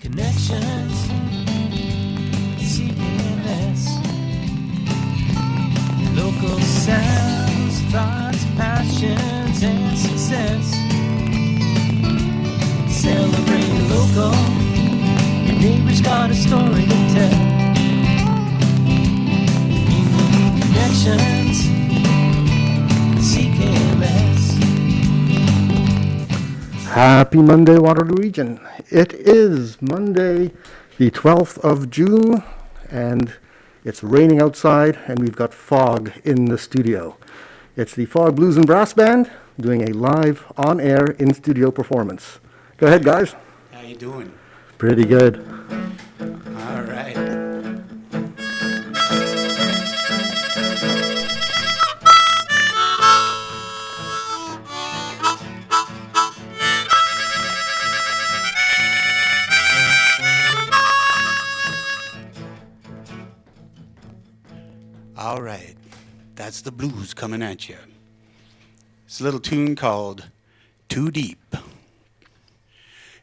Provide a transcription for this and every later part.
Connections, CKMS, local sounds, thoughts, passions, and success. Celebrate local, your neighbor's got a story to tell. Community Connections, CKMS. Happy Monday, Waterloo Region. It is Monday, the 12th of June, and it's raining outside, and we've got fog in the studio. It's the Fog Blues and Brass Band doing a live, on-air, in-studio performance. Go ahead, guys. How you doing? Pretty good. All right. All right, that's the blues coming at you. It's a little tune called Too Deep.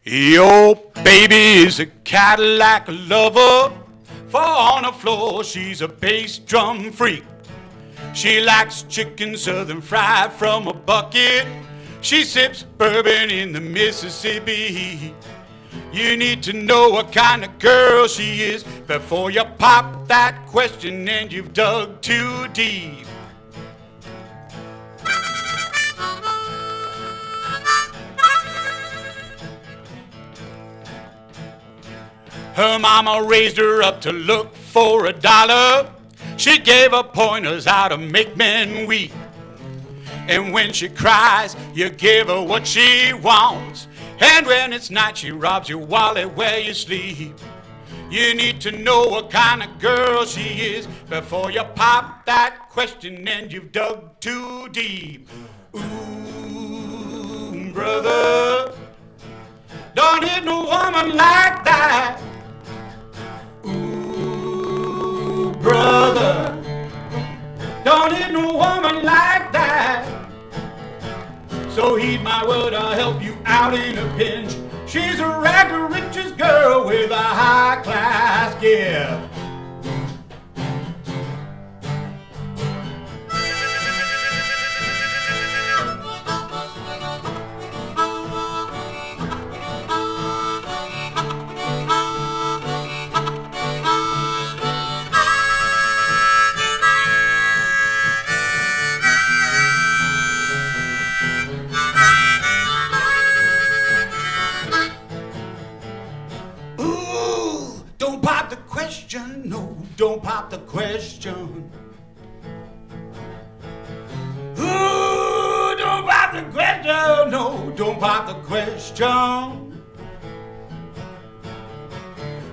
Your baby is a Cadillac lover, for on the floor she's a bass drum freak. She likes chicken southern fried from a bucket. She sips bourbon in the Mississippi. You need to know what kind of girl she is before you pop that question and you've dug too deep. Her mama raised her up to look for $1. She gave her pointers how to make men weep. And when she cries, you give her what she wants. And when it's night, she robs your wallet where you sleep. You need to know what kind of girl she is before you pop that question and you've dug too deep. Ooh, brother, don't hit no woman like that. Ooh, brother, don't hit no woman like that. So heed my word, I'll help you out in a pinch. She's a rag to riches girl with a high-class gift. No, don't pop the question. Ooh, don't pop the question. No, don't pop the question.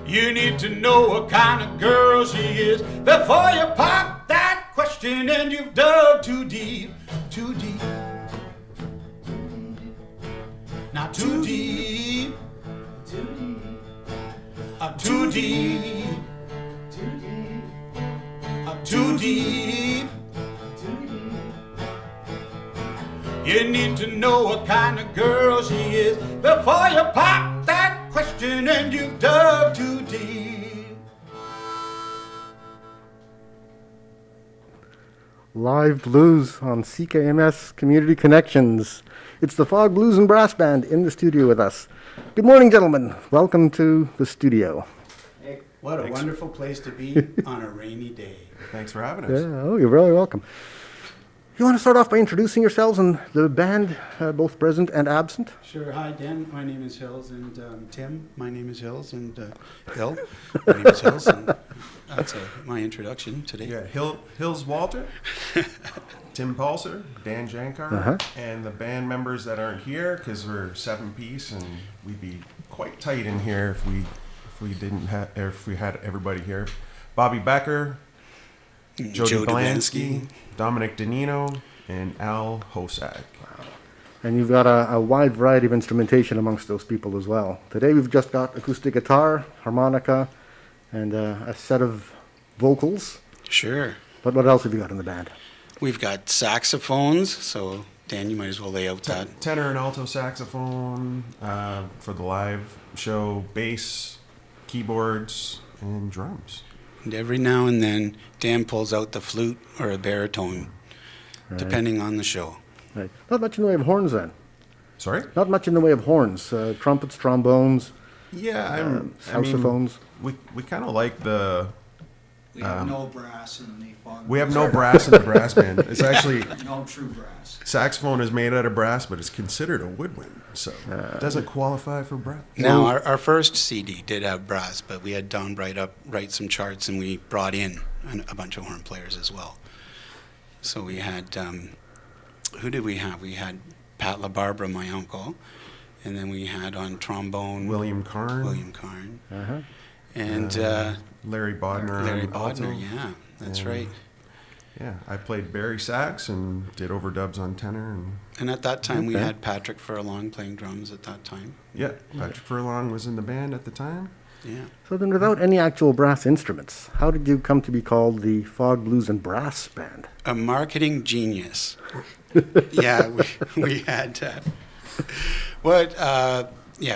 You need to know what kind of girl she is before you pop that question and you've dug too deep, too deep. Not too deep, too deep, too deep. Too deep. You need to know what kind of girl she is before you pop that question and you've dug too deep. Live blues on CKMS Community Connections. It's the Fog Blues and Brass Band in the studio with us. Good morning, gentlemen. Welcome to the studio. What a wonderful place to be on a rainy day. Thanks for having us. Yeah, oh, you're very welcome. You want to start off by introducing yourselves and the band, both present and absent? Sure. Hi, Dan. My name is Hills, and Tim. My name is Hills, and Bill. My name is Hills, and that's my introduction today. Yeah, Hills Walter, Tim Palser, Dan Jancar, and the band members that aren't here because we're 7-piece, and we'd be quite tight in here if we had everybody here. Bobby Becker, Jody Belansky, Dominic Danino, and Al Hosak. Wow. And you've got a wide variety of instrumentation amongst those people as well. Today we've just got acoustic guitar, harmonica, and a set of vocals. Sure. But what else have you got in the band? We've got saxophones, so Dan, you might as well lay out that. Tenor and alto saxophone for the live show, bass, keyboards, and drums. And every now and then, Dan pulls out the flute or a baritone, depending on the show. Right. Not much in the way of horns then. Sorry? Not much in the way of horns. Trumpets, trombones, Yeah, saxophones. we kind of like the. We have no brass in the fog. We have no brass in the brass band. It's actually No true brass. saxophone is made out of brass, but it's considered a woodwind, so it doesn't qualify for brass. Now, our first CD did have brass, but we had Don write some charts, and we brought in a bunch of horn players as well. So we had, who did we have? We had Pat LaBarbera, my uncle, and then we had on trombone William Karn, Uh-huh. and Larry Bodner, Larry on alto. Bodner. Yeah, that's right. Yeah, I played Barry sax and did overdubs on tenor, and And at that time, we Okay. had Patrick Furlong playing drums at that time. yeah, Patrick Furlong was in the band at the time. Yeah. So then, without any actual brass instruments, how did you come to be called the Fog Blues and Brass Band? A marketing genius. Yeah, we had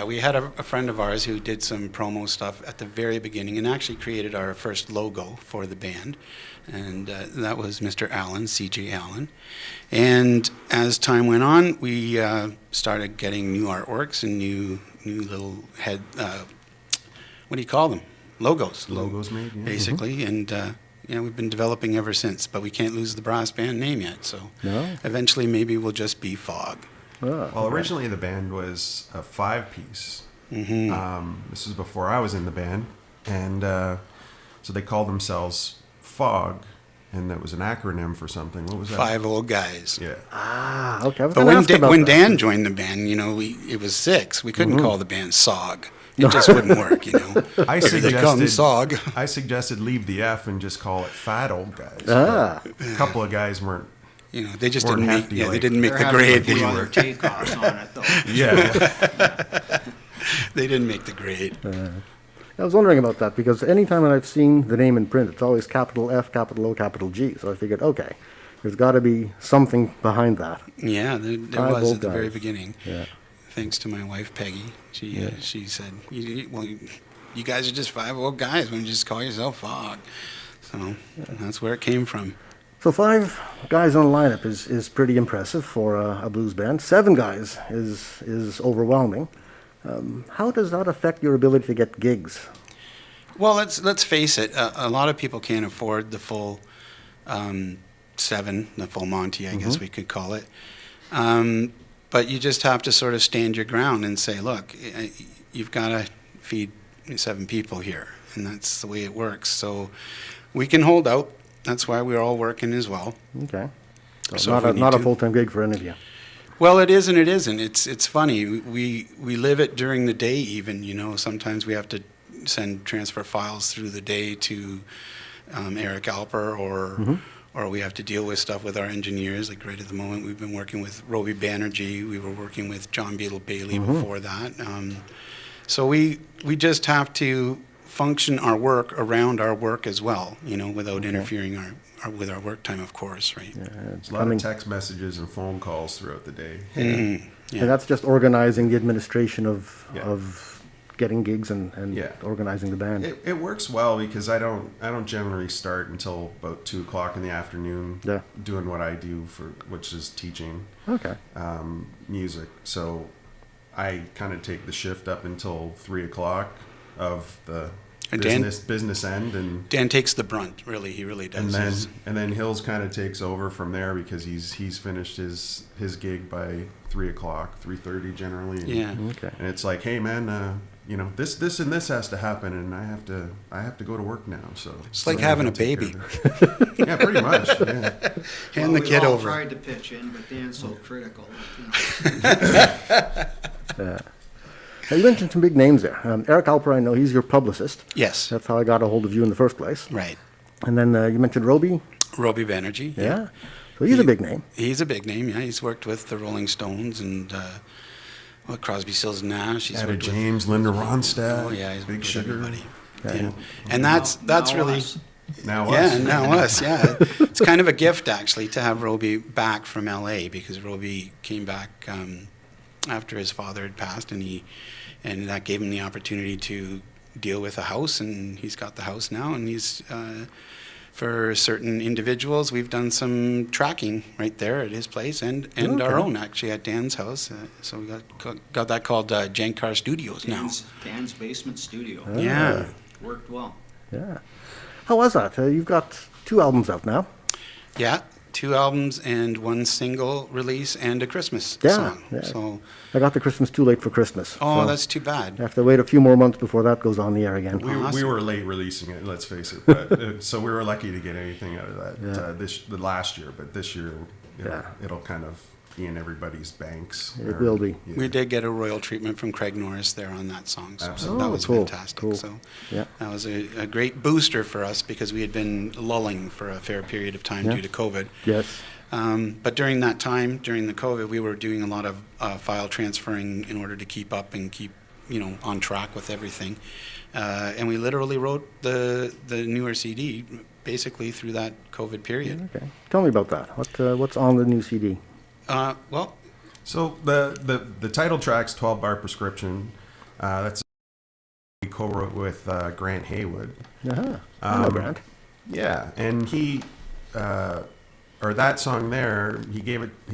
we had a friend of ours who did some promo stuff at the very beginning and actually created our first logo for the band, and that was Mr. Allen, C.J. Allen. And as time went on, we started getting new artworks and new little head, what do you call them? Logos. Logos made, yeah. Basically, and we've been developing ever since, but we can't lose the brass band name yet, so No? eventually maybe we'll just be Fog. Oh, Well, originally the band was a 5-piece. This was before I was in the band, and so they called themselves Fog, and that was an acronym for something. What was that? 5 old guys. Yeah. okay. I was But gonna ask about when that. Dan joined the band, it was 6. We couldn't call the band Sog. It just wouldn't work, I Here they come, suggested Sog. I suggested leave the F and just call it Fat Old Guys. Ah. But a couple of guys weren't. They just Weren't didn't make. hefty, Yeah, they like- didn't make They're the having grade. a few other takeoffs on it, though. Yeah. They didn't make the grade. I was wondering about that because anytime that I've seen the name in print, it's always capital F, capital O, capital G. So I figured, okay, there's got to be something behind that. Yeah, there 5 was old at the very guys. beginning. Yeah. Thanks to my wife Peggy, she said, you guys are just 5 old guys. Why don't you just call yourself Fog? So that's where it came from. So 5 guys on a lineup is pretty impressive for a blues band. 7 guys is overwhelming. How does that affect your ability to get gigs? Well, let's face it. A lot of people can't afford the full 7, the full Monty, I guess we could call it. But you just have to sort of stand your ground and say, look, you've got to feed 7 people here, and that's the way it works. So we can hold out. That's why we're all working as well. Okay. So So if we need not a to- full-time gig for any of you. Well, it is and it isn't. It's funny. We live it during the day even, Sometimes we have to send transfer files through the day to Eric Alper or we have to deal with stuff with our engineers. Like right at the moment, we've been working with Roby Banerjee. We were working with John Beadle Bailey before that. So we just have to function our work around our work as well, without interfering with our work time, of course, right? There's a lot of text messages and phone calls throughout the day. Yeah. And that's just organizing the administration of Yeah. of getting gigs and Yeah. organizing the band. It works well because I don't generally start until about 2:00 in the afternoon. Yeah. Doing what I do which is teaching Okay. music. So I kind of take the shift up until 3:00 of the And Dan- business end, and Dan takes the brunt, really. He really does. and then Hills kind of takes over from there because he's finished his gig by 3:00, 3:30 generally. And, Yeah. Okay. And it's like, hey man, this and this has to happen, and I have to go to work now. So It's like I having have a to take baby. care of it. Yeah, pretty much. Yeah. Hand the kid we all over. tried to pitch in, but Dan's so critical. Now, you mentioned some big names there. Eric Alper, I know he's your publicist. Yes, That's how I got a hold of you in the first place. right. And then you mentioned Roby. Roby Banerjee. Yeah. So he's a big name. He's a big name, yeah. He's worked with the Rolling Stones and Crosby, Stills, Nash. He's Etta worked with, James, Linda Ronstadt. oh yeah, he's Big worked with Sugar. everybody. Yeah. Yeah. And that's Now really us. Now Yeah, us. and now us, yeah. It's kind of a gift, actually, to have Roby back from L.A., because Roby came back after his father had passed, and that gave him the opportunity to deal with a house, and he's got the house now, and he's... for certain individuals, we've done some tracking right there at his place, and our own, actually, at Dan's house. So we got that called Jancar Studios now. Dan's basement studio. Yeah. Worked well. Yeah. How was that? You've got 2 albums out now. Yeah, 2 albums and 1 single release and a Christmas Yeah, song. yeah. So, I got the Christmas too late for Christmas. oh, so that's too bad. I have to wait a few more months before that goes on the air again. We were late releasing it, let's face it. But, so we were lucky to get anything out of that the last year. But this year, it'll kind of be in everybody's banks. It will be. Yeah. We did get a royal treatment from Craig Norris there on that song, so Absolutely. that was cool, fantastic. cool. So Yeah. that was a great booster for us, because we had been lulling for a fair period of time due to COVID. Yes. But during that time, during the COVID, we were doing a lot of file transferring in order to keep up and keep, on track with everything. And we literally wrote the newer CD basically through that COVID period. Okay. Tell me about that. What's on the new CD? Well, So the title track's 12 Bar Prescription. That's we co-wrote with Grant Haywood. Uh-huh. Hello, Grant. Yeah, and he, or that song there, he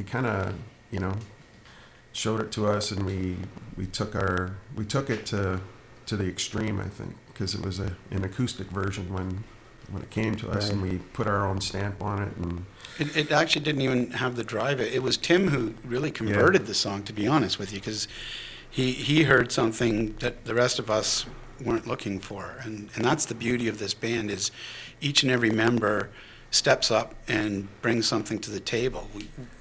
kind of, showed it to us, and we took it to the extreme, I think, because it was an acoustic version when it came to us, and we put our own stamp on it. And it actually didn't even have the drive. It was Tim who really converted the song, to be honest with you, because he heard something that the rest of us weren't looking for. And that's the beauty of this band, is each and every member steps up and brings something to the table.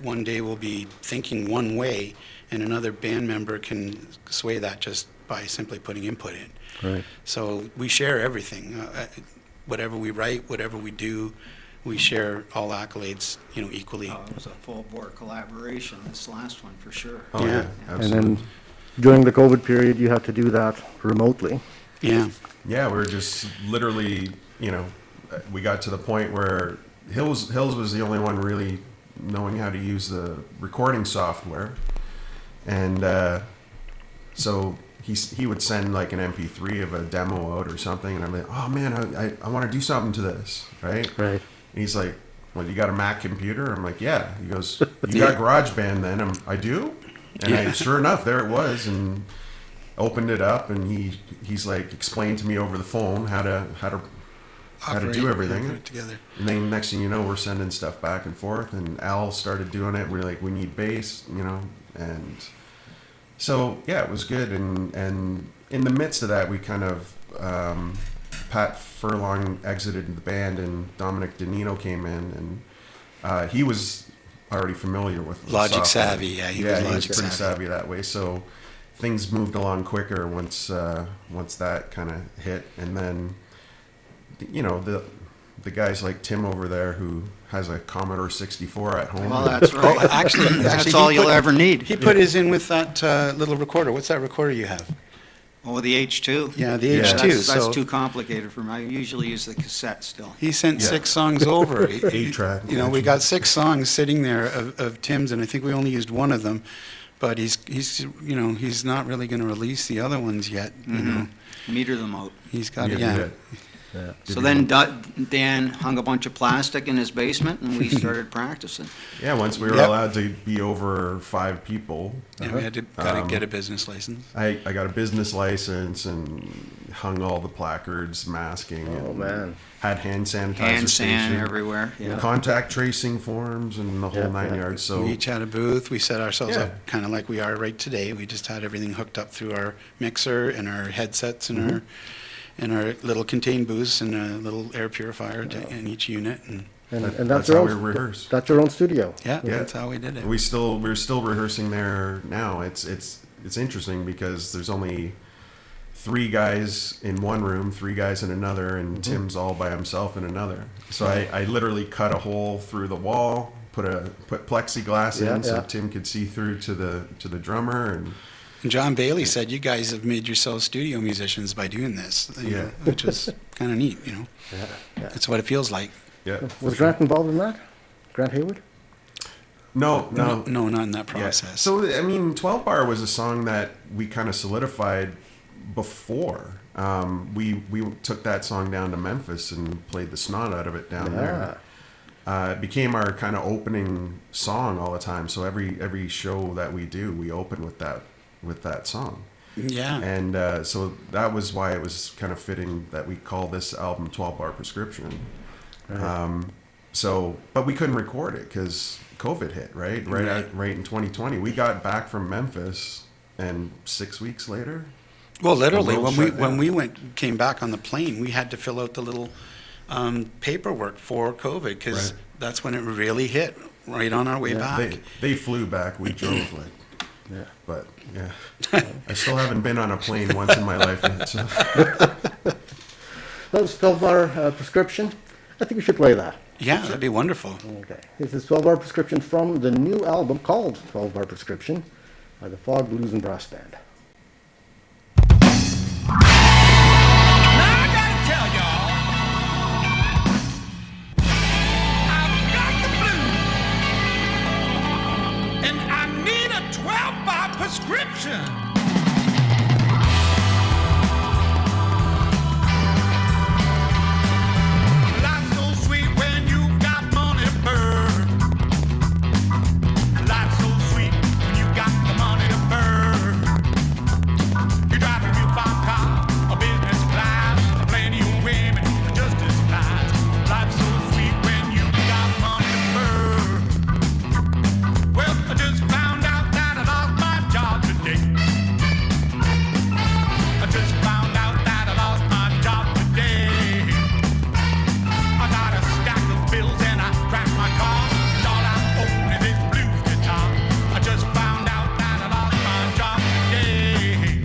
One day we'll be thinking one way, and another band member can sway that just by simply putting input in. Right. So we share everything. Whatever we write, whatever we do, we share all accolades, equally. It was a full bore collaboration, this last one, for sure. oh Yeah. yeah, And absolutely. then during the COVID period, you had to do that remotely. Yeah. Yeah, we were just literally, we got to the point where Hills was the only one really knowing how to use the recording software, and so he would send like an MP3 of a demo out or something, and I'm like, oh man, I want to do something to this, right? Right. And he's like, well, you got a Mac computer? I'm like, yeah. He goes, you got GarageBand then? I do? And sure enough, there it was, and opened it up, and he's like explained to me over the phone how to do everything. Put it together. And then next thing you know, we're sending stuff back and forth, and Al started doing it. We're like, we need bass, and so yeah, it was good. And in the midst of that, we kind of Pat Furlong exited the band, and Dominic Danino came in, and he was already familiar with the Logic software. savvy, yeah, he he was was Logic pretty savvy. savvy that way. So things moved along quicker once that kind of hit, and then the guys like Tim over there who has a Commodore 64 at home. Well, that's right. Oh, actually, That's he all you'll put- ever need. He put his in with that little recorder. What's that recorder you have? Oh, the H2? Yeah, the Yeah. H2. That's So too complicated for me. I usually use the cassette still. he sent Yeah. 6 songs over. 8-track, We actually. got 6 songs sitting there of Tim's, and I think we only used one of them. But he's not really going to release the other ones yet. Meter them out. He's got Yeah, yeah. yeah. Yeah. So then Dan hung a bunch of plastic in his basement, and we started practicing. Yeah, once we were Yep. allowed to be over 5 people, Yeah, we had to get a business license. I got a business license and hung all the placards, masking. Oh, and man. Had hand sanitizer Hand sand station, everywhere. Yeah. contact tracing forms, and the whole Yeah, 9 yeah. yards. So We each had a booth. We set ourselves Yeah. up kind of like we are right today. We just had everything hooked up through our mixer and our headsets and our little contained booths and a little air purifier in each unit. And And that's that's how your we own, rehearse. that's your own studio. yeah, Yeah. that's how we did it. We're still rehearsing there now. It's interesting because there's only 3 guys in one room, 3 guys in another, and Tim's all by himself in another. So I literally cut a hole through the wall, put plexiglass Yeah, in so yeah. Tim could see through to the drummer, and And John Bailey said, "You guys have made yourselves studio musicians by doing this," which is kind of neat. Yeah. That's what it feels like. Yeah. Was Grant involved in that? Grant Haywood? No, No, not in that Yeah. process. So, I mean, 12 Bar was a song that we kind of solidified before. We took that song down to Memphis and played the snot out of it down there. It became our kind of opening song all the time. So every show that we do, we open with that song. Yeah. And so that was why it was kind of fitting that we call this album 12 Bar Prescription. But we couldn't record it because COVID hit, right in 2020. We got back from Memphis, and 6 weeks later. Well, literally, the world shut when down. we came back on the plane, we had to fill out the little paperwork for COVID because Right. that's when it really hit, right on our way back. They flew back. We drove Yeah. But yeah, I still haven't been on a plane once in my life yet. So. That was 12-bar prescription. I think we should play that. Yeah, that'd be wonderful. Okay. This is 12-bar prescription from the new album called 12-bar Prescription by the Fog Blues and Brass Band. Now I gotta tell y'all, I've got the blues, and I need a 12-bar prescription. Life's so sweet when you've got money to burn. Life's so sweet when you got the money to burn. You drive a real fine car, a business class, plenty of women, just as nice. Life's so sweet when you got money to burn. Well, I just found out that I lost my job today. I just found out that I lost my job today. I got a stack of bills and I crashed my car, and all I own is this blues guitar. I just found out that I lost my job today.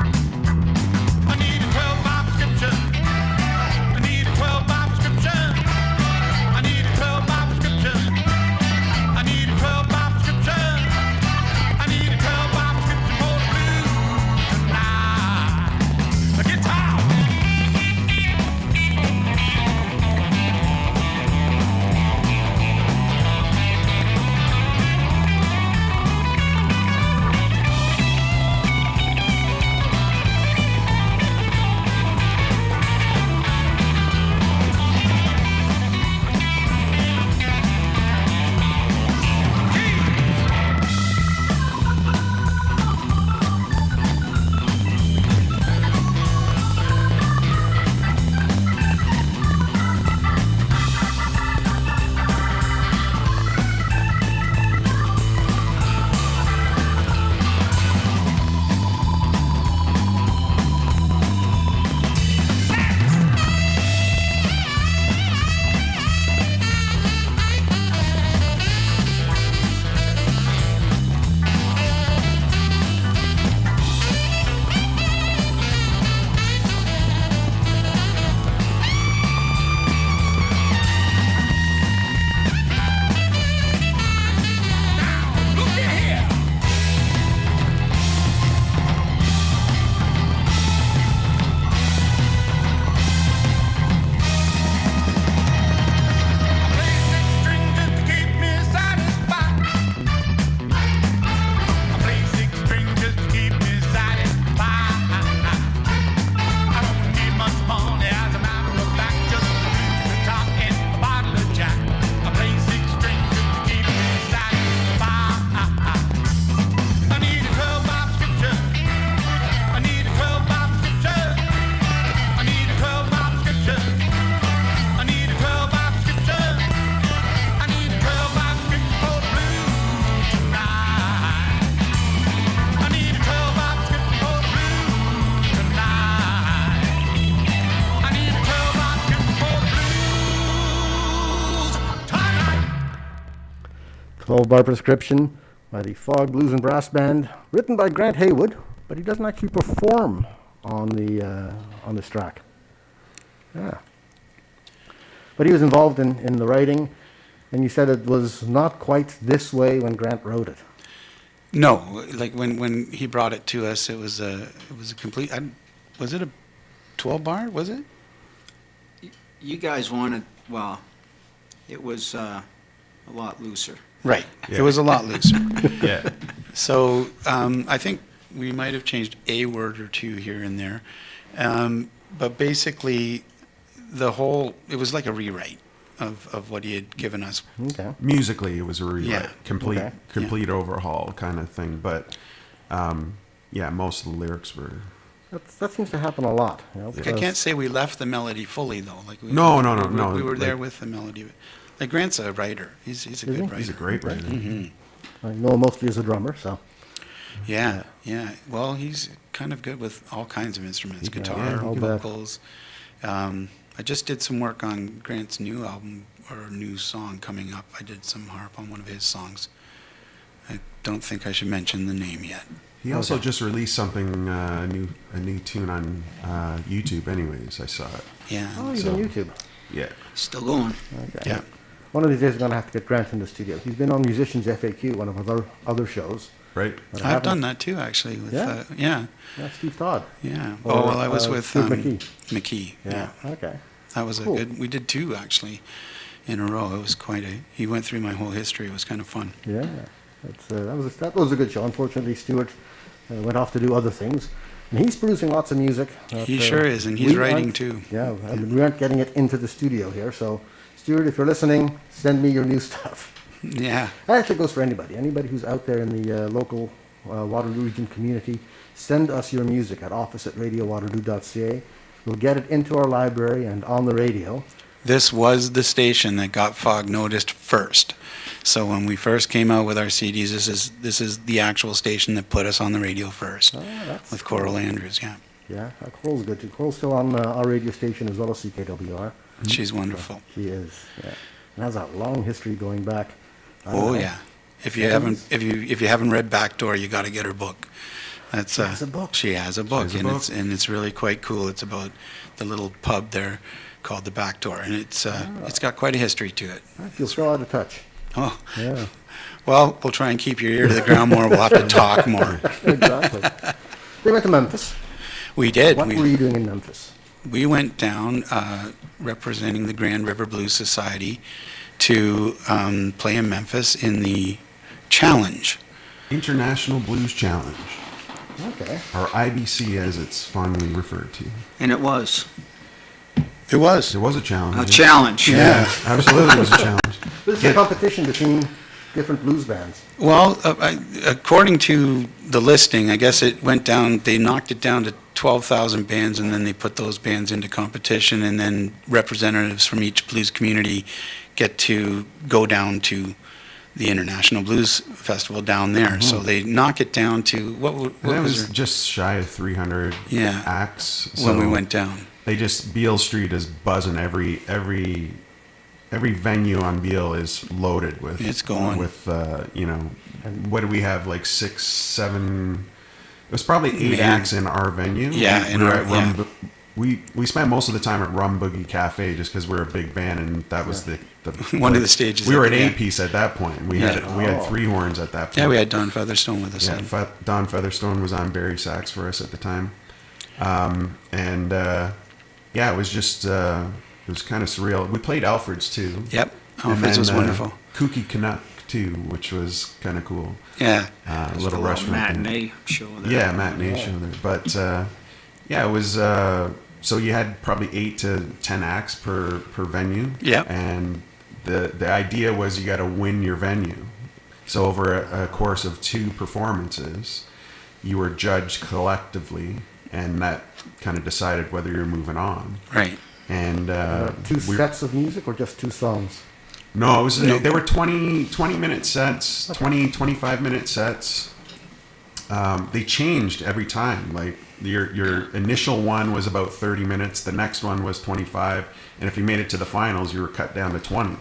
I need a 12-bar prescription. I need a 12-bar prescription. I need a 12-bar prescription. I need a 12-bar prescription. I need a 12-bar prescription for the blues tonight. The guitar. Look at here. I play six strings just to keep me satisfied. I play six strings just to keep me satisfied. I don't need much money, as a matter of fact, just a blues guitar and a bottle of Jack. I play six strings just to keep me satisfied. I need a 12-bar prescription. I need a 12-bar prescription. I need a 12-bar prescription. I need a 12-bar prescription. I need a 12-bar prescription for the blues tonight. I need a 12-bar prescription for the blues tonight. I need a 12-bar prescription for the blues tonight. 12-bar Prescription by the Fog Blues and Brass Band, written by Grant Haywood, but he doesn't actually perform on this track. Yeah. But he was involved in the writing, and you said it was not quite this way when Grant wrote it. No, like when he brought it to us, it was a complete. Was it a 12 bar? Was it? You guys wanted, well, it was a lot looser. Right. Yeah. It was a lot looser. Yeah. So I think we might have changed a word or two here and there, but basically it was like a rewrite of what he had given us. Okay. Musically, it was a rewrite, Yeah. complete overhaul kind of thing. But yeah, most of the lyrics were. That seems to happen a lot. You know, I because- can't say we left the melody fully though. Like No. We were there Like- with the melody. Like Grant's a writer. He's a good writer. He's a great writer. I know him mostly as a drummer, so. Yeah. Well, he's kind of good with all kinds of instruments, guitar, I'll bet. vocals. I just did some work on Grant's new album or new song coming up. I did some harp on one of his songs. I don't think I should mention the name yet. He also just released something a new tune on YouTube. Anyways, I saw it. Yeah. Oh, he's So- on YouTube. Yeah. Still going. Okay. Yeah. One of these days, I'm going to have to get Grant in the studio. He's been on Musicians FAQ, one of our other shows. Right. but I I've haven't- done that too, actually. With, Yeah? yeah. Yeah, Steve Todd. Oh, Or, well, I was with Steve McKee. McKee. Yeah. Okay. That was Cool. a good. We did two actually in a row. It was quite a. He went through my whole history. It was kind of fun. Yeah. That was a good show. Unfortunately, Stuart went off to do other things. And he's producing lots of music. He sure is, and he's we writing aren't- too. Yeah, I mean, we aren't getting it into the studio here. So, Stuart, if you're listening, send me your new stuff. Yeah. That actually goes for anybody. Anybody who's out there in the local Waterloo Region community, send us your music at office@radiowaterloo.ca. We'll get it into our library and on the radio. This was the station that got Fog noticed first. So when we first came out with our CDs, this is the actual station that put us on the radio first That's with Coral Andrews. Yeah, Yeah, Coral's good too. Coral's still on our radio station as well as CKWR. she's wonderful. She is, yeah. And has a long history going back. I don't Oh know. yeah. If you haven't read Backdoor, you got to get her book. That's She has a book. She has a book, She has a book. It's really quite cool. It's about the little pub there called the Backdoor, and it's got quite a history to it. You'll throw out a touch. Oh, Yeah, well, we'll try and keep your ear to the ground more. We'll have to talk more. exactly. They went to Memphis. We did. What were you doing in Memphis? We went down representing the Grand River Blues Society to play in Memphis in the Challenge. International Blues Challenge, Okay. or IBC as it's fondly referred to. And it was It was. It was a challenge. a challenge. Yeah. Absolutely, it was a challenge. This is a competition between different blues bands. Well, according to the listing, I guess it went down, they knocked it down to 12,000 bands, and then they put those bands into competition, and then representatives from each blues community get to go down to the International Blues Festival down there. So they knock it down to, what And that was was there? just shy of 300 Yeah. acts. When we so went down. They just, Beale Street is buzzing. Every venue on Beale is loaded with. It's going. With, what do we have, like 6, 7, it was probably 8 Man. acts in our venue. Yeah, We in were our- at yeah. We spent most of the time at Rum Boogie Cafe just because we're a big band, and that was the One of the stages We were at at the 8-piece at that point. We had Oh. 3 horns at that point. Yeah, we had Don Featherstone with us. Yeah, then. Don Featherstone was on Barry sax for us at the time, yeah, it was just it was kind of surreal. We played Alfred's too. Yep, And Alfred's then, was wonderful. Kooky Canuck too, which was kind of cool. Yeah, A Just little a restaurant. thing. matinee show there. Yeah, matinee show there. But yeah, it was. So you had probably 8 to 10 acts per venue. Yep. And the idea was you got to win your venue. So over a course of 2 performances, you were judged collectively, and that kind of decided whether you're moving on. right. And Two we- sets of music or just 2 songs? No, it was they were 20-minute sets, 25-minute sets. They changed every time. Like your initial one was about 30 minutes, the next one was 25, and if you made it to the finals, you were cut down to 20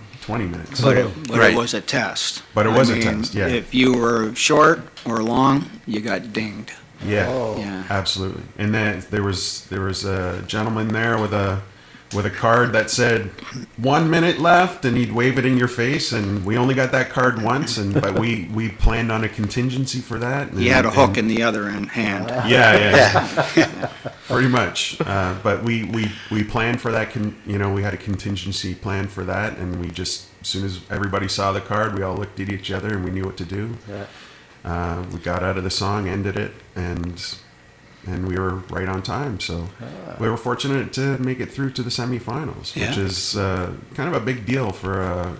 minutes. But Right. it was a test. But it was a test, yeah. If you were short or long, you got dinged. Yeah, Oh. Yeah. absolutely. And then there was a gentleman there with a with a card that said 1 minute left, and he'd wave it in your face, and we only got that card once, but we planned on a contingency for that. He had a hook in the other hand. Yeah. Pretty much. But we planned for that. We had a contingency plan for that, and we just, as soon as everybody saw the card, we all looked at each other and we knew what to do. Yeah. We got out of the song, ended it, and we were right on time. So we were fortunate to make it through to the semifinals, which is kind of a big deal for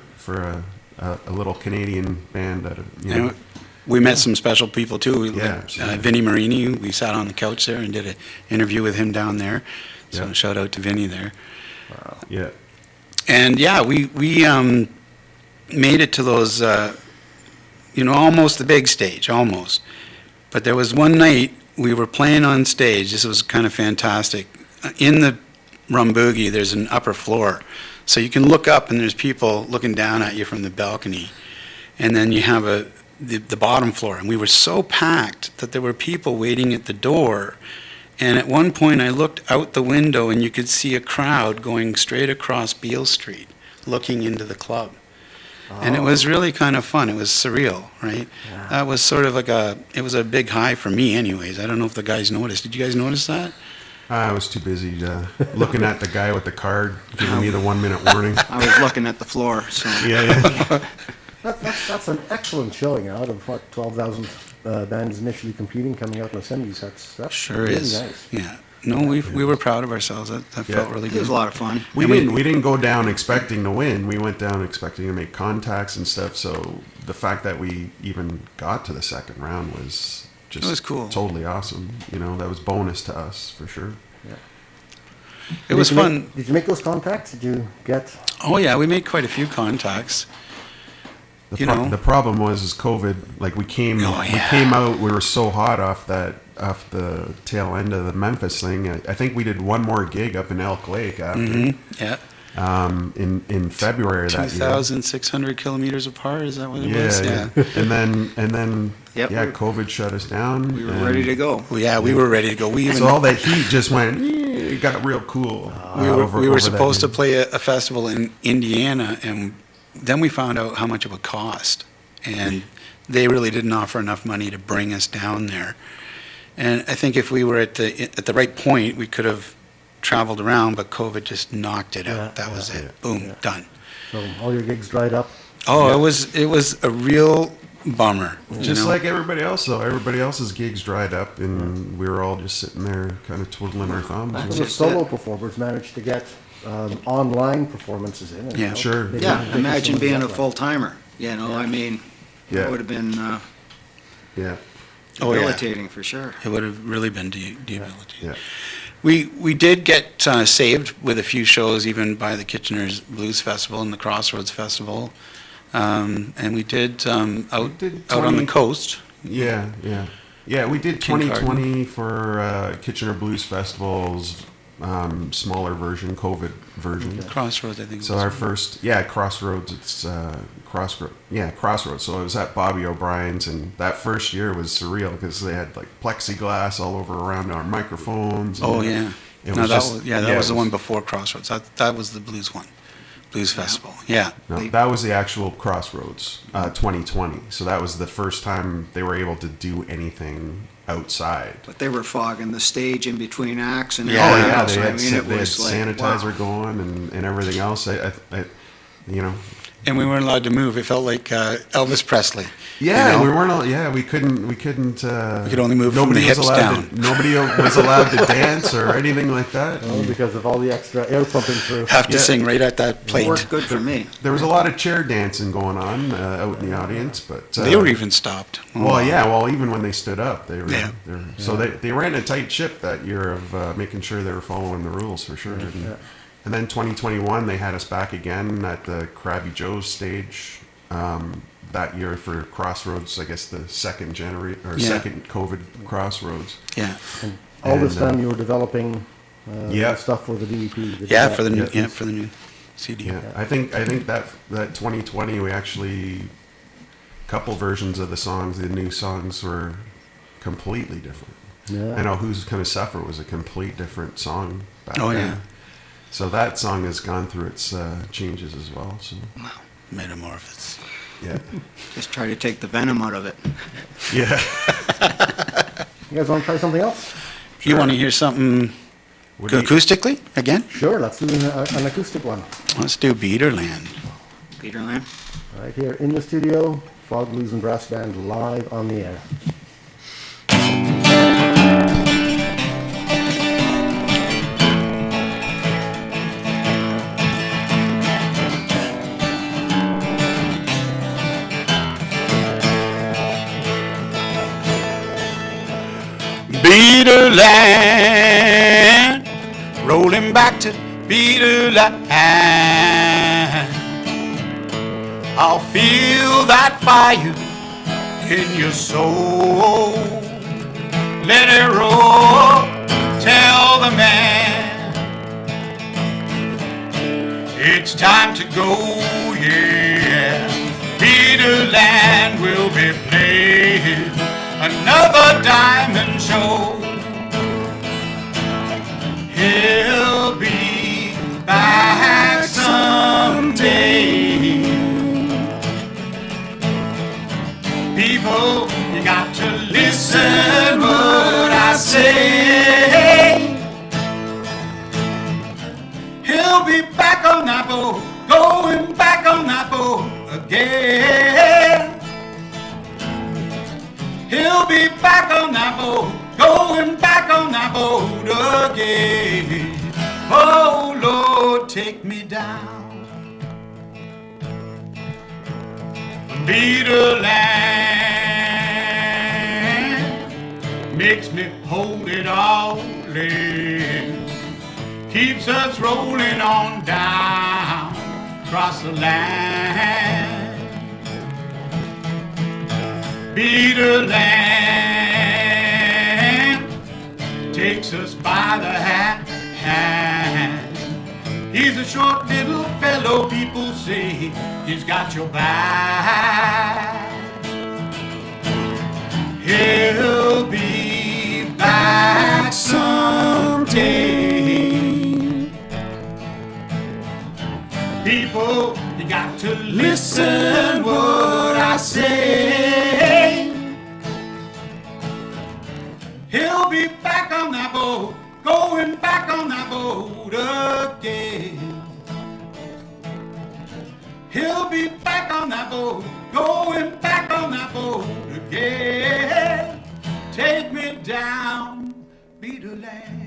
a little Canadian band. We met some special people too. Yeah, Vinnie Marini, we sat on the couch there and did an interview with him down there. So shout out to Vinnie there. Wow. Yeah. And we made it to those, almost the big stage, almost. But there was one night we were playing on stage. This was kind of fantastic. In the Rum Boogie, there's an upper floor. So you can look up and there's people looking down at you from the balcony. And then you have the bottom floor. And we were so packed that there were people waiting at the door. And at one point I looked out the window and you could see a crowd going straight across Beale Street, looking into the club. And it was really kind of fun. It was surreal, right? Yeah. That was sort of it was a big high for me anyways. I don't know if the guys noticed. Did you guys notice that? I was too busy looking at the guy with the card giving me the 1 minute warning. I was looking at the floor. So. Yeah. That's an excellent showing out of 12,000 bands initially competing, coming out in the semis. That's Sure really is. nice. Yeah. No, we were proud of ourselves. That felt really It good. was a lot of fun. We didn't go down expecting to win. We went down expecting to make contacts and stuff. So the fact that we even got to the second round was just It was cool. Totally awesome. That was bonus to us for sure. It was fun. Did you make those contacts? Did you get? Oh yeah, we made quite a few contacts. The problem was COVID. Like we came out. We were so hot off the tail end of the Memphis thing. I think we did one more gig up in Elk Lake after. Mm-hmm. Yeah. In February that year. 2,600 kilometers apart. Is that what it was? Yeah. And then COVID shut us down. We were ready to go. Well, we were ready to go. So all that heat just went. It got real cool. We were supposed to play a festival in Indiana, and then we found out how much it would cost, and they really didn't offer enough money to bring us down there. And I think if we were at the right point, we could have traveled around, but COVID just knocked it out. That was it. Boom, done. So all your gigs dried up. Oh, it was a real bummer. Just like everybody else, though. Everybody else's gigs dried up, and we were all just sitting there kind of twiddling our thumbs. So the solo performers managed to get online performances in. Yeah. Sure. Imagine being a full-timer. I mean, it would have been debilitating for sure. It would have really been debilitating. Yeah. We did get saved with a few shows, even by the Kitchener's Blues Festival and the Crossroads Festival, and we did out on the coast. Yeah. We did 2020 for Kitchener Blues Festival's smaller version, COVID version. Crossroads, I think. So our first, Crossroads. It's Crossroads. So it was at Bobby O'Brien's, and that first year was surreal because they had like plexiglass all over around our microphones. Oh yeah. That was the one before Crossroads. That was the blues one, Blues Festival. Yeah. No, that was the actual Crossroads, 2020. So that was the first time they were able to do anything outside. But they were fogging the stage in between acts and They had was sanitizer going and everything else. And we weren't allowed to move. It felt like Elvis Presley. Yeah, we weren't. We couldn't. We could only move from the hips down. Nobody was allowed to dance or anything like that. Oh, because of all the extra air pumping through. Have to sing right at that plate. It worked good for me. There was a lot of chair dancing going on out in the audience, but they were even stopped. Even when they stood up, they were. So they ran a tight ship that year of making sure they were following the rules for sure. And then 2021, they had us back again at the Krabby Joe's stage that year for Crossroads. I guess the second second COVID Crossroads. Yeah. And all this time you were developing stuff for the DEP. For the new CD. Yeah. I think that 2020 we actually couple versions of the new songs were completely different. Yeah. I know Who's Gonna Suffer was a complete different song back then. Yeah. So that song has gone through its changes as well. So Metamorphosis. yeah, Just try to take the venom out of it. yeah. You guys want to try something else? You want to hear something What do you- acoustically again? Sure, let's do an acoustic one. Let's do Beaterland. Peter Lamb? Right here in the studio, Fog Blues and Brass Band live on the air. Beaterland, rolling back to Beaterland. I'll feel that fire in your soul. Let it roll, tell the man it's time to go, yeah. Beaterland will be playing another diamond show. He'll be back someday. People, you got to listen what I say. He'll be back on that boat, going back on that boat again. He'll be back on that boat, going back on that boat again. Oh Lord, take me down. Beaterland makes me hold it all in. Keeps us rolling on down across the land. Beaterland takes us by the hand. He's a short little fellow, people say he's got your back. He'll be back someday. People, you got to listen what I say. He'll be back on that boat, going back on that boat again. He'll be back on that boat, going back on that boat again. Take me down, Beaterland.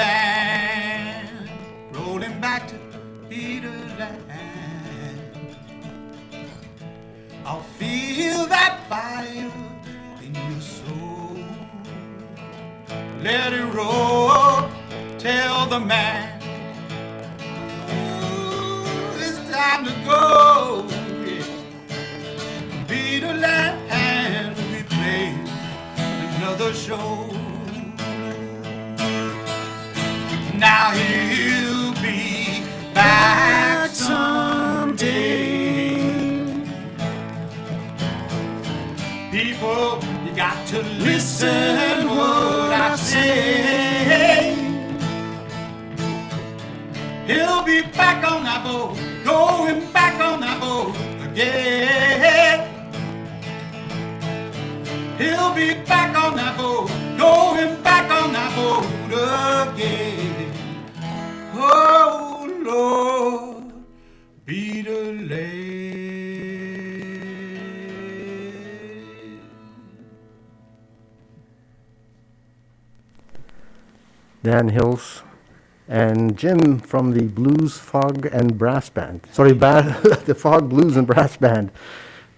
Beaterland, rolling back to Beaterland. I'll feel that fire in your soul. Let it roll, tell the man. Ooh, it's time to go. Yeah. Beaterland, we play another show. Now he'll be back someday. People, you got to listen what I say. He'll be back on that boat, going back on that boat again. He'll be back on that boat, going back on that boat again. Oh Lord, Beaterland. Dan Hills and Jim from the Blues, Fog and Brass Band. Sorry, the Fog Blues and Brass Band.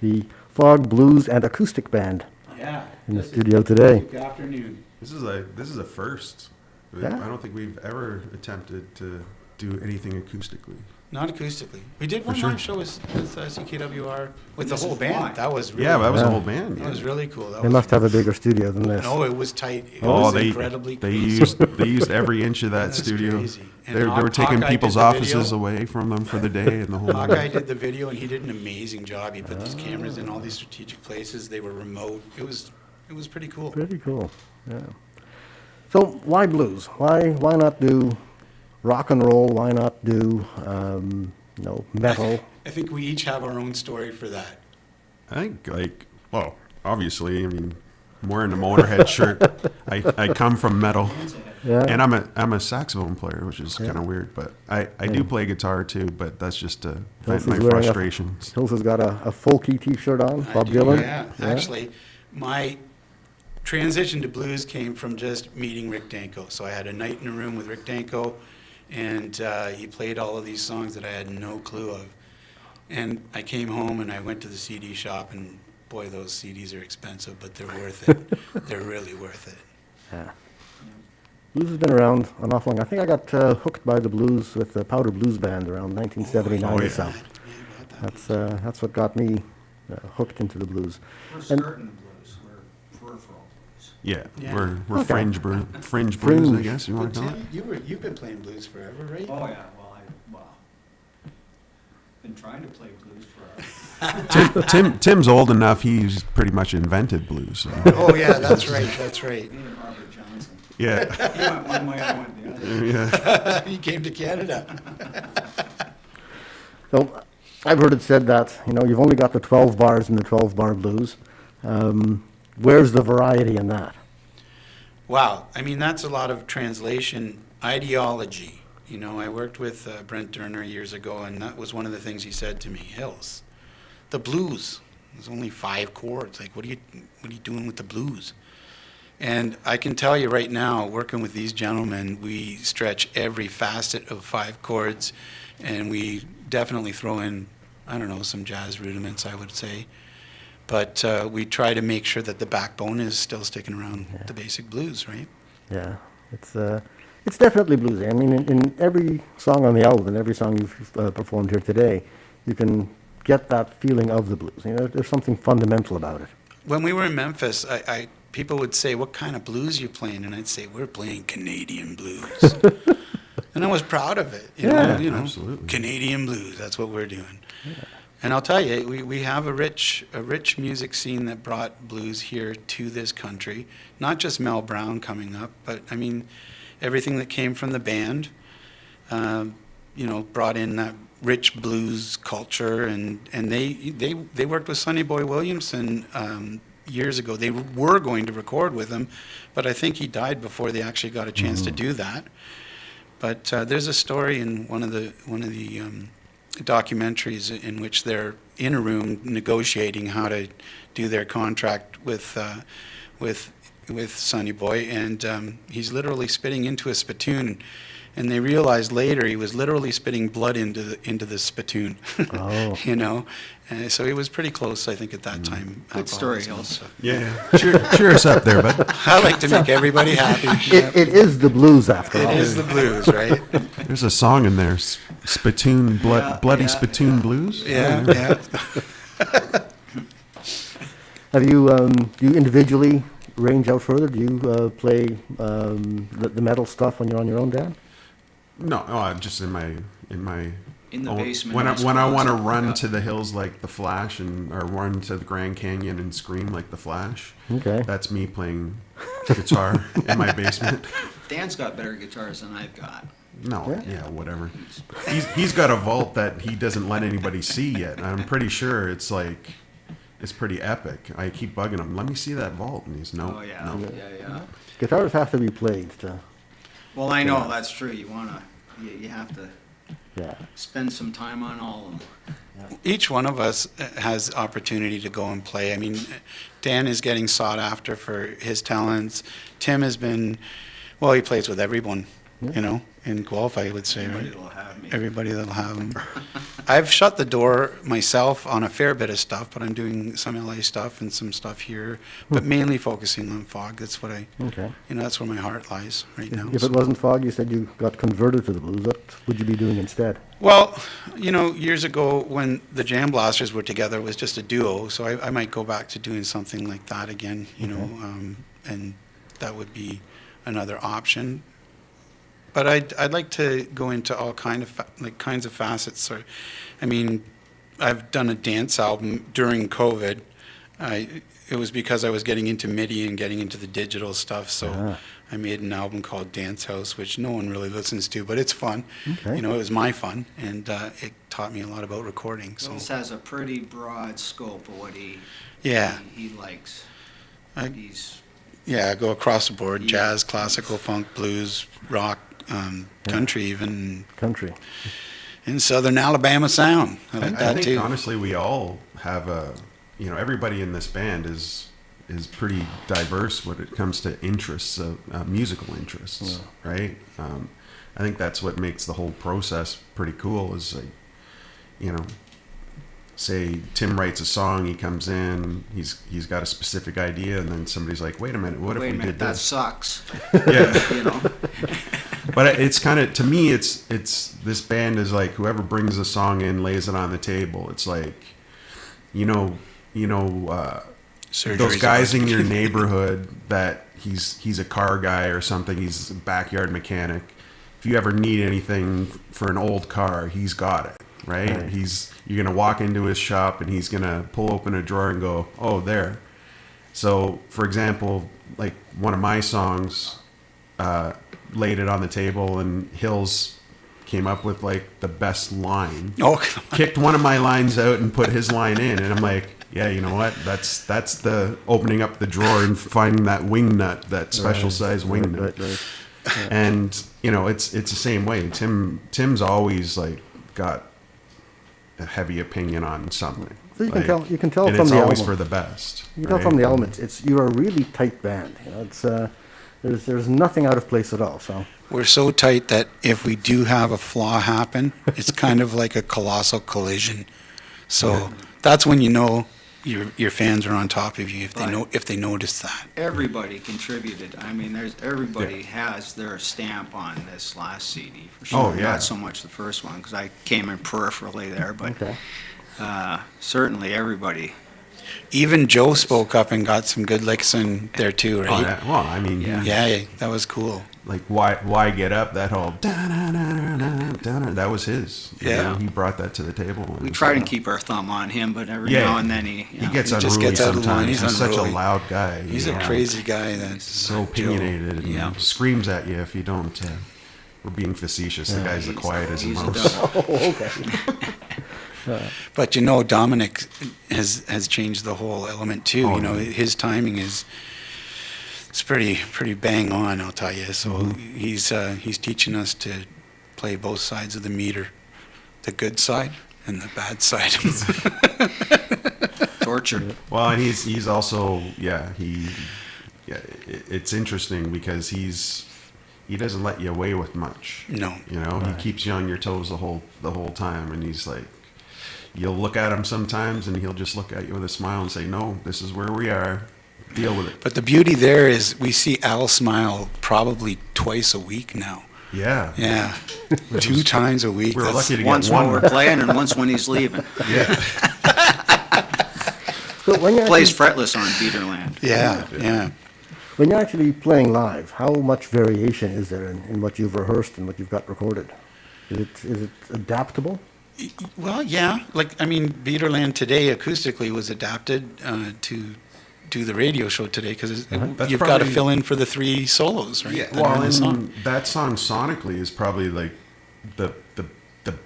The Fog Blues and Acoustic Band. Yeah. in the studio today. Good afternoon. This is a first. Yeah. I don't think we've ever attempted to do anything acoustically. Not acoustically. We did For one sure. live show with CKWR with the This whole is band. why. That was really, Yeah, that was Yeah. the whole band. that was really cool. That They was, must have a bigger studio than this. No, it was tight. It Oh, was they incredibly they crazy. used every inch of that That's studio. crazy. And They were taking Hawkeye people's did the offices video. away from them for the day and the whole. Hawkeye did the video, and he did an amazing job. He put these cameras in all these strategic places. They were remote. It was pretty cool. Pretty cool, yeah. So why blues? Why not do rock and roll? Why not do, metal? I think we each have our own story for that. I think, well, obviously, I mean, I'm wearing a Motorhead shirt. I come from metal, Yeah. and I'm a saxophone player, which is kind of weird. But I do play guitar too. But that's just to vent Hills my is wearing frustrations. Hills has got a folky T-shirt on, I Bob do, Dylan. Yeah, actually, my transition to blues came from just meeting Rick Danko. So I had a night in a room with Rick Danko, and he played all of these songs that I had no clue of. And I came home and I went to the CD shop, and boy, those CDs are expensive, but they're worth it. They're really worth it. Yeah. Blues has been around an awful long. I think I got hooked by the blues with the Powder Blues Band around 1979 Oh, or yeah. so. That's what got me hooked into the blues. We're And- skirting the blues. We're peripheral blues. Yeah, Yeah. we're Okay. fringe blues, I Fringe. guess you Well, want to call it. Tim, you've been playing blues forever, right? Oh, yeah, well, been trying to play blues for Tim's old enough. He's pretty much invented blues. So. Oh, yeah, that's right, that's right. me and Robert Johnson. Yeah, He went one way, I went the other. yeah. He came to Canada. So I've heard it said that, you've only got the 12 bars in the 12-bar blues. Where's the variety in that? Wow, I mean, that's a lot of translation ideology. I worked with Brent Durner years ago, and that was one of the things he said to me. Hills, the blues, there's only 5 chords. Like, what are you doing with the blues? And I can tell you right now, working with these gentlemen, we stretch every facet of 5 chords, and we definitely throw in, I don't know, some jazz rudiments, I would say. But we try to make sure that the backbone is still sticking around the basic blues, right? Yeah, it's definitely bluesy. I mean, in every song on the album, and every song you've performed here today, you can get that feeling of the blues. There's something fundamental about it. When we were in Memphis, people would say, "What kind of blues you playing?" And I'd say, "We're playing Canadian blues." And I was proud of it. You know, absolutely. Canadian blues, that's what we're doing. Yeah. And I'll tell you, we have a rich music scene that brought blues here to this country. Not just Mel Brown coming up, but I mean, everything that came from the band, brought in that rich blues culture, and they worked with Sonny Boy Williamson years ago. They were going to record with him, but I think he died before they actually got a chance to do that. But there's a story in one of the documentaries in which they're in a room negotiating how to do their contract with Sonny Boy, and he's literally spitting into a spittoon, and they realized later he was literally spitting blood into the spittoon. Oh. And so it was pretty close, I think, at that time. Good story, alcoholism and Hills. stuff. Yeah, cheer us up there, bud. I like to make everybody happy. It is the blues, after all. It is the blues, right? There's a song in there, Spittoon, Bloody yeah, Spittoon Blues. Yeah. Have you, do you individually range out further? Do you play the metal stuff when you're on your own, Dan? No, just in my In the own- basement. When I ice when I want to closet. run Yeah. to the hills like the Flash, or run to the Grand Canyon and scream like the Flash. Okay. That's me playing guitar in my basement. Dan's got better guitars than I've got. No, yeah, whatever. He's got a vault that he doesn't let anybody see yet. I'm pretty sure it's pretty epic. I keep bugging him. Let me see that vault, and he's no. Oh, yeah, No. yeah. Guitars have to be played to, Well, I know, that's true. You have to yeah. spend some time on all of them. Each one of us has opportunity to go and play. I mean, Dan is getting sought after for his talents. Tim has been, well, he plays with everyone. you know, in Guelph, I would say, Everybody right? will have me. Everybody that'll have them. I've shut the door myself on a fair bit of stuff, but I'm doing some LA stuff and some stuff here, but mainly focusing on fog. That's what Okay. that's where my heart lies right now. If it wasn't fog, you said you got converted to the blues. What would you be doing instead? Well, years ago when the Jam Blasters were together, it was just a duo, so I might go back to doing something like that again, and that would be another option. But I'd like to go into all kinds of facets. Or, I've done a dance album during COVID. It was because I was getting into MIDI and getting into the digital stuff. So I made an album called Dance House, which no one really listens to, but it's fun. Okay. It was my fun, and it taught me a lot about recording. So This has a pretty broad scope of what he likes. I go across the board: Yeah. jazz, classical, funk, blues, rock, country, even. Country. In Southern Alabama sound. I like I that think too. honestly we all have everybody in this band is pretty diverse when it comes to interests, musical interests, right? I think that's what makes the whole process pretty cool. Is like, say Tim writes a song, he comes in, he's got a specific idea, and then somebody's like, wait a minute, what if we did that this? sucks. Yeah. But it's kind of, to me, it's this band is like whoever brings a song in lays it on the table. It's like, Surgery's those guys about- in your neighborhood that he's a car guy or something. He's a backyard mechanic. If you ever need anything for an old car, he's got it, right? Right. You're gonna walk into his shop and he's gonna pull open a drawer and go, oh, there. So, for example, like one of my songs, laid it on the table, and Hills came up with like the best line. Oh, Kicked one of my lines out and put his line in, and I'm like, yeah, you know what? That's the opening up the drawer and finding that wing nut, that special size wing nut. Right. And it's the same way. Tim's always like got a heavy opinion on something. So you can tell and from it's the always album. for the best. You can tell from the elements. You're a really tight band. It's there's nothing out of place at all. So we're so tight that if we do have a flaw happen, it's kind of like a colossal collision. So that's when your fans are on top of you if they notice that. Everybody contributed. Everybody has their stamp on this last CD for sure. Oh, yeah. Not so much the first one because I came in peripherally there, but okay. certainly everybody. Even Joe spoke up and got some good licks in there too, Oh, right? yeah. Well, I mean, Yeah, that was cool. like why get up? That whole da-na-na-na-na-na, that was his. Yeah. He brought that to the table. We try to keep our thumb on him, but every now and then he gets He unruly just gets out of line. sometimes. He's He's such a unruly. loud guy. He's a crazy guy. That's so opinionated and Yeah. screams at you if you don't. We're being facetious. The guy's the quietest he's a most. devil. Oh, okay. But Dominic has changed the whole element too. Oh, yeah. His timing is it's pretty bang on, I'll tell you. So he's teaching us to play both sides of the meter, the good side and the bad side. Torture. Well, and he's also it's interesting because he doesn't let you away with much. No. He keeps you on your toes the whole time, and he's like, you'll look at him sometimes, and he'll just look at you with a smile and say, "No, this is where we are. Deal with it." But the beauty there is we see Al smile probably twice a week now. Yeah. Yeah, 2 times a week. We're That's- lucky to Once get when one. we're playing and once when he's leaving. Yeah. So when you're Plays actually, fretless on Peterland. Yeah. when you're actually playing live, how much variation is there in what you've rehearsed and what you've got recorded? Is it adaptable? Well, yeah. Beaterland today acoustically was adapted to do the radio show today because That's you've got to probably- fill in for the 3 solos, right? that are Well, in the and song. that song sonically is probably like the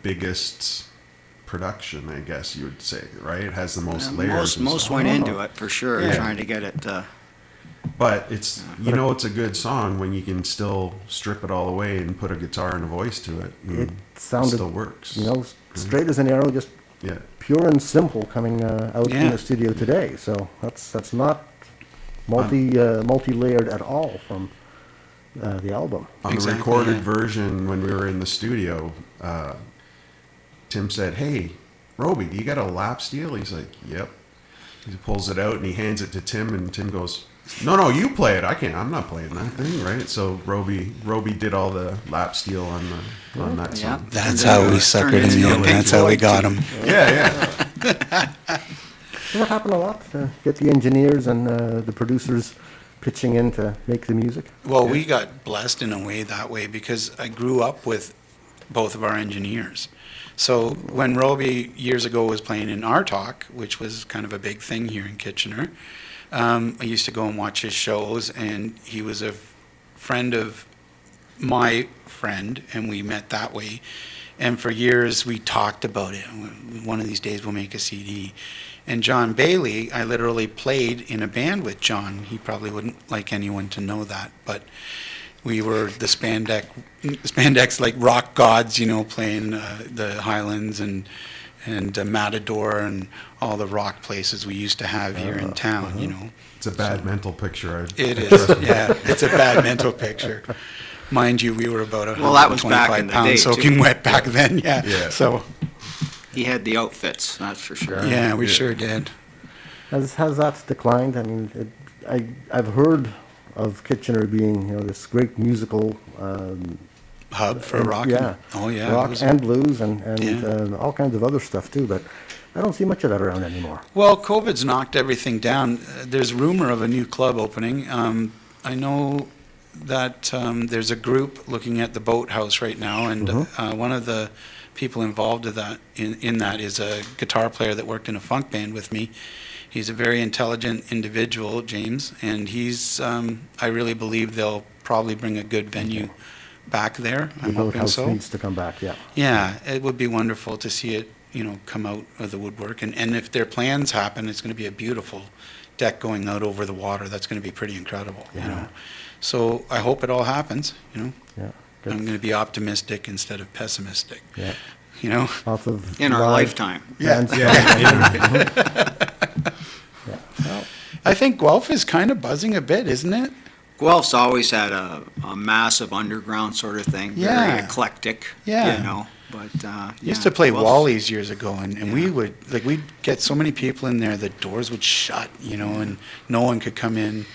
biggest production, I guess you would say, right? It has the most layers. and Most stuff. went into it for sure, Yeah. trying to get it. But it's it's a good song when you can still strip it all away and put a guitar and a voice to it. And It sounded, still works. straight as an arrow, just Yeah. pure and simple coming out in Yeah. the studio today. So that's not multi-layered at all from the album. On Exactly, the recorded yeah. version, when we were in the studio, Tim said, "Hey, Roby, do you got a lap steel?" He's like, "Yep." He pulls it out and he hands it to Tim, and Tim goes, "No, you play it. I can't. I'm not playing that thing, right?" So Roby did all the lap steel on that Yeah. song. That's how we suckered him in. That's how we got him. Yeah. Does that happen a lot? Get the engineers and the producers pitching in to make the music? Well, we got blessed in a way that way because I grew up with both of our engineers. So when Roby years ago was playing in our talk, which was kind of a big thing here in Kitchener, I used to go and watch his shows, and he was a friend of my friend, and we met that way. And for years we talked about it. One of these days we'll make a CD. And John Bailey, I literally played in a band with John. He probably wouldn't like anyone to know that, but we were the spandex like rock gods, you know, playing the Highlands and Matador and all the rock places we used to have here in town, you know. It's a bad mental picture. It is, yeah. It's a bad mental picture. Mind you, we were about Well, that was back in 125 the pounds day, soaking too. wet back then, yeah. Yeah. So, He had the outfits, that's for sure. yeah, we sure did. Has that declined? I mean, I've heard of Kitchener being, you know, this great musical Hub for and- rock. yeah, Oh, yeah. it rock was- and blues and Yeah. all kinds of other stuff too. But I don't see much of that around anymore. Well, COVID's knocked everything down. There's rumor of a new club opening. I know that there's a group looking at the Boathouse right now, and one of the people involved in that is a guitar player that worked in a funk band with me. He's a very intelligent individual, James, and I really believe they'll probably bring a good venue back there. I'm The hoping Boathouse so. needs to come back. Yeah. Yeah, it would be wonderful to see it, you know, come out of the woodwork. And if their plans happen, it's going to be a beautiful deck going out over the water. That's going to be pretty incredible, you know. So I hope it all happens, you know. Yeah. I'm going to be optimistic instead of pessimistic, Yeah. you know. Lots of In our live lifetime. bands. Yeah. Well, I think Guelph is kind of buzzing a bit, isn't it? Guelph's always had a massive underground sort of thing, Yeah. very eclectic, Yeah. you know. But Used to play Guelph's- Wally's years ago, and we'd get so many people in there, the doors would shut, you know, and no one could come in,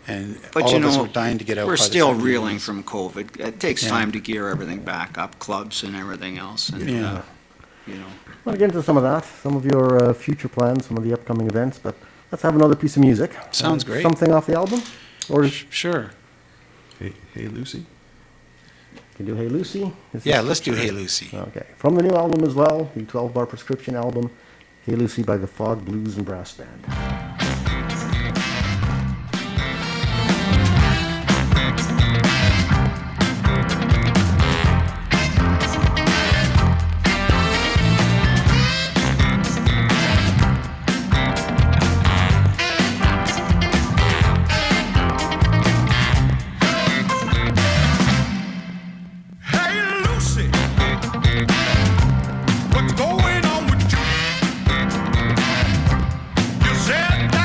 and But all you of us know, were dying to get out. we're by the still second reeling meetings. from COVID. It takes Yeah. time to gear everything back up, clubs and everything else, and Yeah. you know. we'll get into some of that, some of your future plans, some of the upcoming events. But let's have another piece of music. Sounds great. Something off the album, or you Sure. Hey, Lucy. can do Hey Lucy. Is Yeah, this- let's do Hey Lucy. Okay. From the new album as well, the 12-bar prescription album, Hey Lucy by the Fog Blues and Brass Band. Hey Lucy, what's going on with you? You said that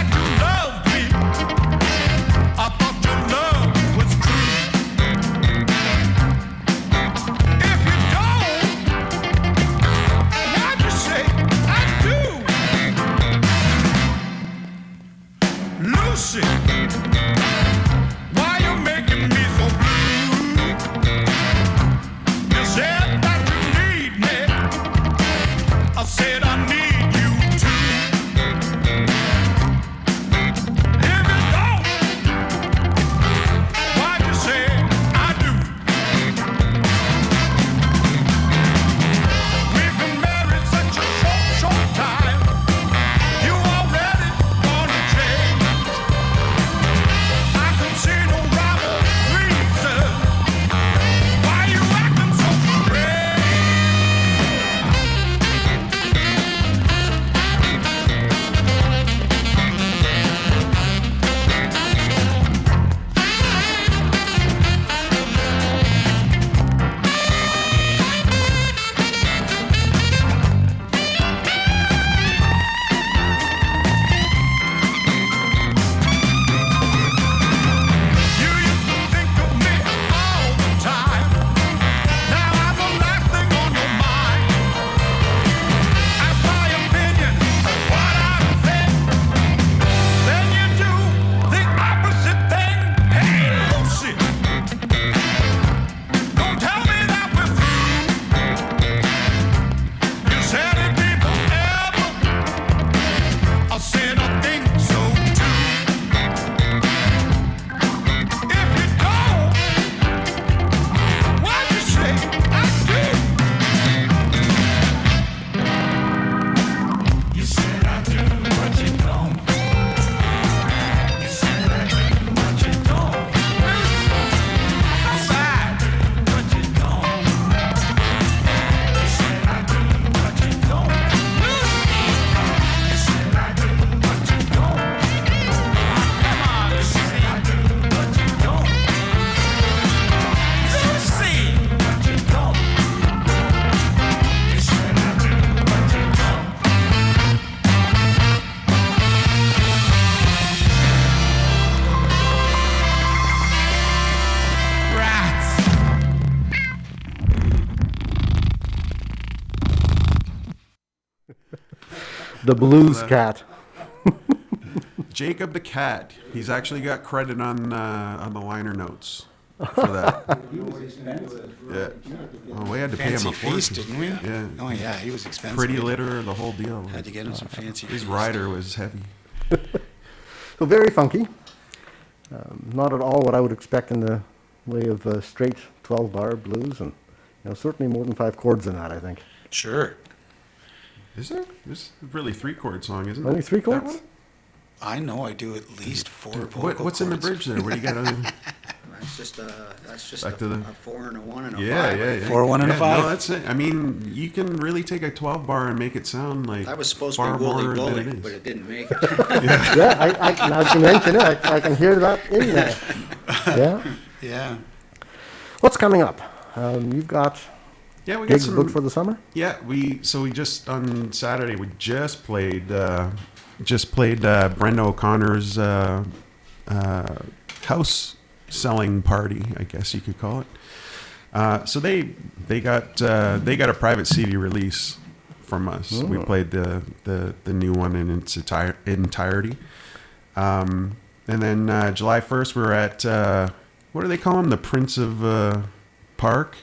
The blues cat. Jacob the Cat. He's actually got credit on the liner notes for that. Yeah. Oh, we had to pay him Fancy a feast, fortune. didn't we? Yeah. Oh yeah, he was expensive. Pretty litter, the whole deal. Had to get him some fancy. His feast. rider was heavy. So very funky. Not at all what I would expect in the way of straight 12-bar blues, and certainly more than 5 chords in that, I think. Sure. Is there? There's really 3-chord song, isn't it? Only 3 That chords? one? I know I do at least 4 vocal What's in the chords. bridge there? What do you got? That's just Back a, to the- a 4 and a 1 and a 5. Yeah. 4, 1, and a Yeah, 5. No, that's it. I mean, you can really take a 12-bar and make it sound like That was supposed to far be Wooly more than Bully, it is. but it didn't make it. Yeah, now that you mention it, I can hear that in there. Yeah. Yeah. What's coming up? You've got Yeah, we got gigs some. booked for the summer? Yeah, we just on Saturday we just played Brenda O'Connor's house selling party, I guess you could call it. So they got a private CD release from us. We played the new one in its entirety. And then July 1st we're at what do they call him? The Prince of Park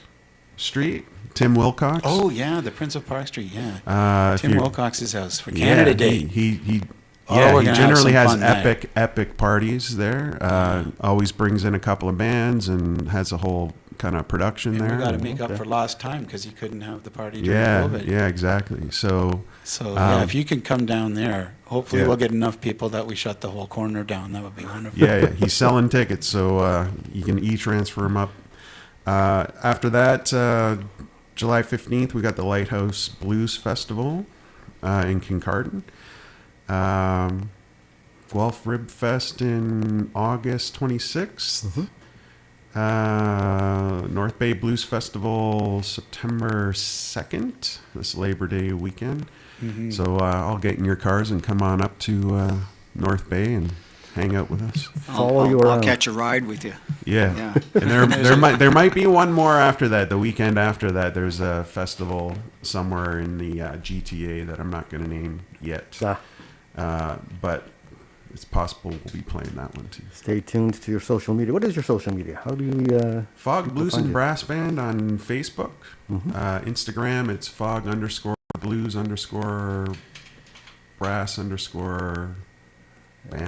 Street. Tim Wilcox. Oh yeah, the Prince of Park Street. Yeah. If Tim you're- Wilcox's house for Canada Day. He Oh, yeah, we're he gonna have generally some has fun there. epic parties there. Always brings in a couple of bands and has a whole kind of production And there. we got to make up for lost time because he couldn't have the party during COVID. Yeah, exactly. So So yeah, if you can come down there, hopefully yeah. we'll get enough people that we shut the whole corner down. That would be wonderful. yeah, he's selling tickets, so you can e-transfer them up. After that, July 15th, we got the Lighthouse Blues Festival in Kincardine. Guelph Rib Fest in August 26th. North Bay Blues Festival September 2nd, this Labor Day weekend. So I'll get in your cars and come on up to North Bay and hang out with us. Follow you I'll around. catch a ride with you. Yeah, Yeah. and there might be one more after that. The weekend after that, there's a festival somewhere in the GTA that I'm not going to name yet, but it's possible we'll be playing that one too. Stay tuned to your social media. What is your social media? How do we... Fog Blues find and you? Brass Band on Facebook. Instagram, it's fog_blues_brass_band_, I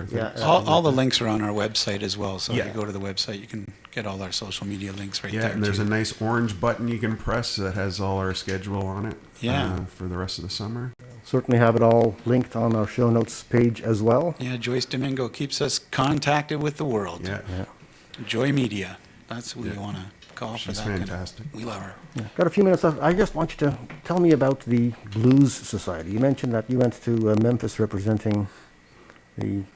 think. Yeah, All the links are on our website as well. So Yeah. if you go to the website, you can get all our social media links right Yeah, there. and there's too. a nice orange button you can press that has all our schedule on it. Yeah. For the rest of the summer. certainly have it all linked on our show notes page as well. Yeah, Joyce Domingo keeps us contacted with the world. Yeah, Joy Media. That's who Yeah. you want to call for she's that. kind of- fantastic. we love her. Got a few minutes left. I just want you to tell me about the Blues Society. You mentioned that you went to Memphis representing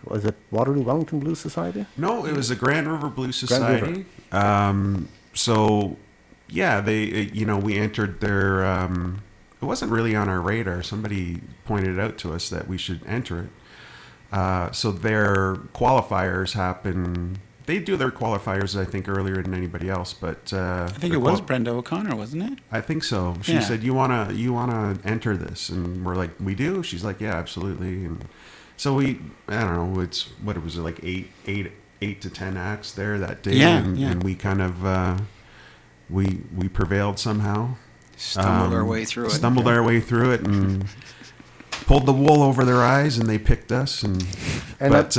was it Waterloo Wellington Blues Society? No, it was the Grand River Blues Grand River. Society. So, yeah, we entered their. It wasn't really on our radar. Somebody pointed out to us that we should enter it. So their qualifiers happen. They do their qualifiers, I think, earlier than anybody else. But I think it was Brenda O'Connor, wasn't it? I think so. She Yeah. said, "You wanna enter this?" And we're like, "We do." She's like, "Yeah, absolutely." And so I don't know. It was like eight to 10 acts there that day. Yeah, and, yeah. and we kind of we prevailed somehow. Stumbled our way through it. Stumbled our way through it and pulled the wool over their eyes, and they picked us. And But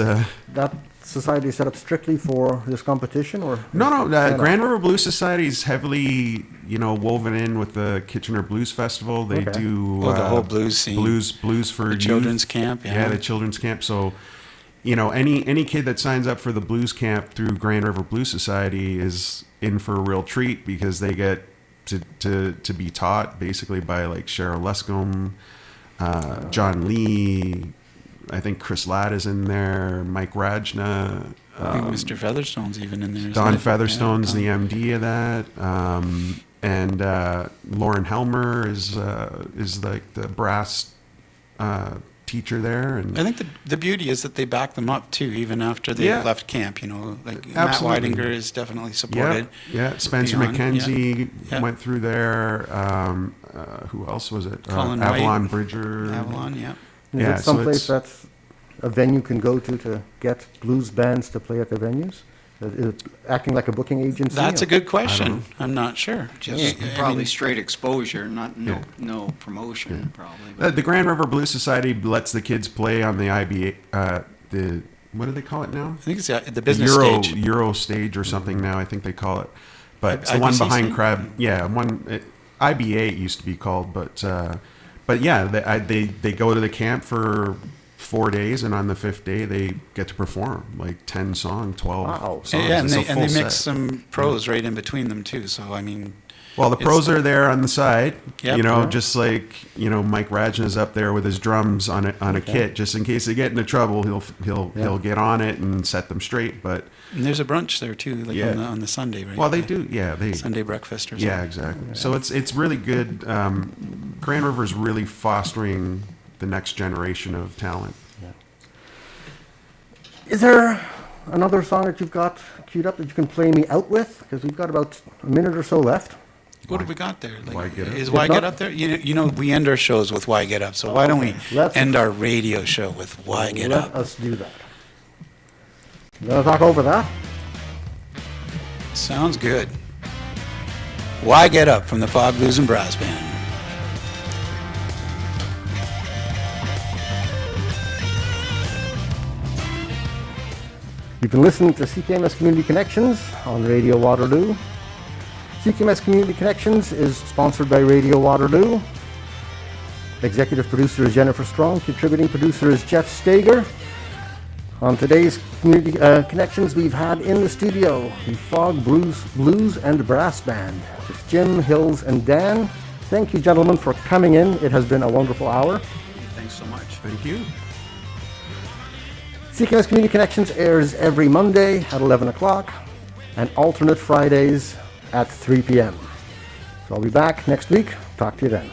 that society is set up strictly for this competition, or no. Grand River Blues Society is heavily, woven in with the Kitchener Blues Festival. They Okay. do The whole blues scene. blues for The youth. children's camp, yeah. the children's camp. So, any kid that signs up for the blues camp through Grand River Blues Society is in for a real treat because they get to be taught basically by like Cheryl Lescombe, John Lee. I think Chris Ladd is in there, Mike Rajna, I think Mr. Featherstone's even in there. isn't Don it? Featherstone's Yeah. the MD of that, and Lauren Helmer is like the brass teacher there. And I think the beauty is that they back them up too, even after they Yeah. left camp. You know, like Absolutely. Matt Weidinger is definitely yeah, supported. yeah. Spencer Beyond, McKenzie yeah. went through there. Who else was it? Colin Avalon White. Bridger. Avalon, yeah. Is Yeah, it so someplace it's- that's a venue can go to get blues bands to play at their venues? Is it acting like a booking agency? That's or- a good question. I'm not sure. Just I probably mean, straight exposure, not, Yeah. no promotion, probably. but- The Grand River Blues Society lets the kids play on the IBA. What do they call it now? I think it's the business Euro stage. Euro stage or something now. I think they call it. But it's the one IBC behind stage? Crab. Yeah, IBA it used to be called. But yeah, they go to the camp for 4 days, and on the 5th day they get to perform like 10 songs, 12 Wow. songs. Yeah, and It's a they full mix set. some pros right in between them too. So I mean, Well, the pros are there on the side, Yep. you know, Yeah. just like, you know, Mike Rajna's up there with his drums on a kit, just in case they get into trouble, he'll get on it and set them straight. But and there's a brunch there too, like Yeah. on the Sunday, right? well, they do, yeah, Sunday breakfast or something. yeah, exactly. So it's really good. Grand River's really fostering the next generation of talent. Is there another song that you've got queued up that you can play me out with? Because we've got about a minute or so left. What have we got there? Like, Why Get Up? Is If Why not- Get Up there? You know, we end our shows with Why Get Up. So why don't we Let's- end our radio show with Why Get Let Up? us do that. You want to talk over that? Sounds good. Why Get Up from the Fog Blues and Brass Band. You've been listening to CKMS Community Connections on Radio Waterloo. CKMS Community Connections is sponsored by Radio Waterloo. Executive producer is Jennifer Strong. Contributing producer is Jeff Stager. On today's Community Connections, we've had in the studio the Fog Blues and Brass Band with Jim, Hills, and Dan. Thank you, gentlemen, for coming in. It has been a wonderful hour. Thanks so much. Thank you. CKMS Community Connections airs every Monday at 11 o'clock and alternate Fridays at 3 p.m. So I'll be back next week. Talk to you then.